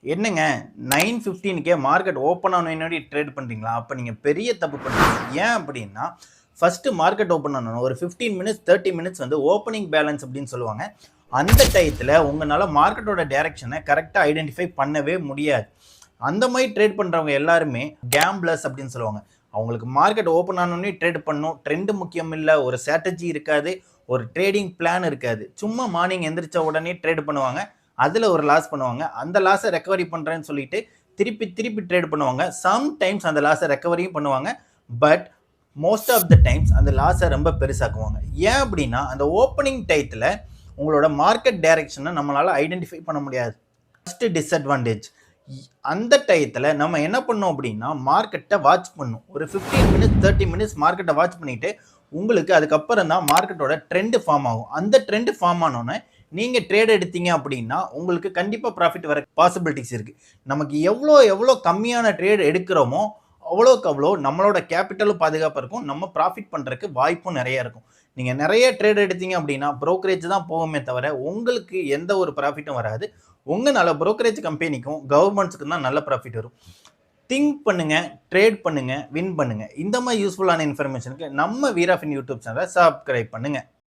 என்னங்க 9:15க்கே market open ஆனோனே trade பண்ணுறீங்களா? அப்போ நீங்கள் பெரிய தப்பு பண்ணுறீங்க. ஏன் அப்படின்னா, ஃபர்ஸ்ட்டு மார்க்கெட் ஓப்பன் ஆனோன ஒரு 15 மினிட்ஸ் 30 மினிட்ஸ் வந்து ஓப்பனிங் பேலன்ஸ் அப்படின்னு சொல்லுவாங்க. அந்த டயத்தில் உங்களால் மார்க்கெட்டோட டைரக்ஷனை கரெக்டாக ஐடென்டிஃபை பண்ணவே முடியாது. அந்த மாதிரி ட்ரேட் பண்ணுறவங்க எல்லாருமே கேம்பிளர்ஸ் அப்படின்னு சொல்லுவாங்க. அவங்களுக்கு மார்க்கெட் ஓப்பன் ஆனோனே ட்ரேட் பண்ணணும், ட்ரெண்ட் முக்கியம் இல்லை, ஒரு ஸ்ட்ராட்டஜி இருக்காது, ஒரு ட்ரேடிங் பிளான் இருக்காது. சும்மா மார்னிங் எந்திரிச்ச உடனே ட்ரேட் பண்ணுவாங்க. அதில் ஒரு லாஸ் பண்ணுவாங்க. அந்த லாஸை ரெக்கவரி பண்ணுறேன்னு சொல்லிட்டு திருப்பி திருப்பி ட்ரேட் பண்ணுவாங்க. சம்டைம்ஸ் அந்த லாஸை ரெக்கவரியும் பண்ணுவாங்க. But most of the times அந்த லாஸை ரொம்ப பெருசாக்குவாங்க. ஏன் அப்படின்னா, அந்த ஓப்பனிங் டயத்தில் உங்களோட மார்க்கெட் டைரக்ஷனை நம்மளால் ஐடென்டிஃபை பண்ண முடியாது. First disadvantage. அந்த டயத்தில் நம்ம என்ன பண்ணோம் அப்படின்னா, மார்க்கெட்டை வாட்ச் பண்ணணும். ஒரு 15 மினிட்ஸ் 30 மினிட்ஸ் மார்க்கெட்டை வாட்ச் பண்ணிவிட்டு உங்களுக்கு அதுக்கப்புறம் தான் மார்க்கெட்டோட ட்ரெண்டு ஃபார்ம் ஆகும். அந்த ட்ரெண்டு ஃபார்ம் ஆனோன்னே நீங்கள் ட்ரேட் எடுத்தீங்க அப்படின்னா உங்களுக்கு கண்டிப்பாக ப்ராஃபிட் வர பாசிபிலிட்டிஸ் இருக்குது. நமக்கு எவ்வளோ கம்மியான ட்ரேட் எடுக்கிறோமோ அவ்வளோக்கு அவ்வளோ நம்மளோட கேபிட்டலும் பாதுகாப்பாக இருக்கும், நம்ம ப்ராஃபிட் பண்ணுறதுக்கு வாய்ப்பும் நிறைய இருக்கும். நீங்கள் நிறைய ட்ரேட் எடுத்தீங்க அப்படின்னா ப்ரோக்கரேஜ் தான் போகுமே தவிர உங்களுக்கு எந்த ஒரு ப்ராஃபிட்டும் வராது. உங்களால் ப்ரோக்கரேஜ் கம்பெனிக்கும் கவர்மெண்ட்ஸுக்கும் தான் நல்ல ப்ராஃபிட் வரும். திங்க் பண்ணுங்க, ட்ரேட் பண்ணுங்க, வின் பண்ணுங்க. இந்த மாதிரி யூஸ்ஃபுல்லான இன்ஃபர்மேஷனுக்கு நம்ம வீராஃபின் யூடியூப் சேனலை சப்ஸ்கிரைப் பண்ணுங்க.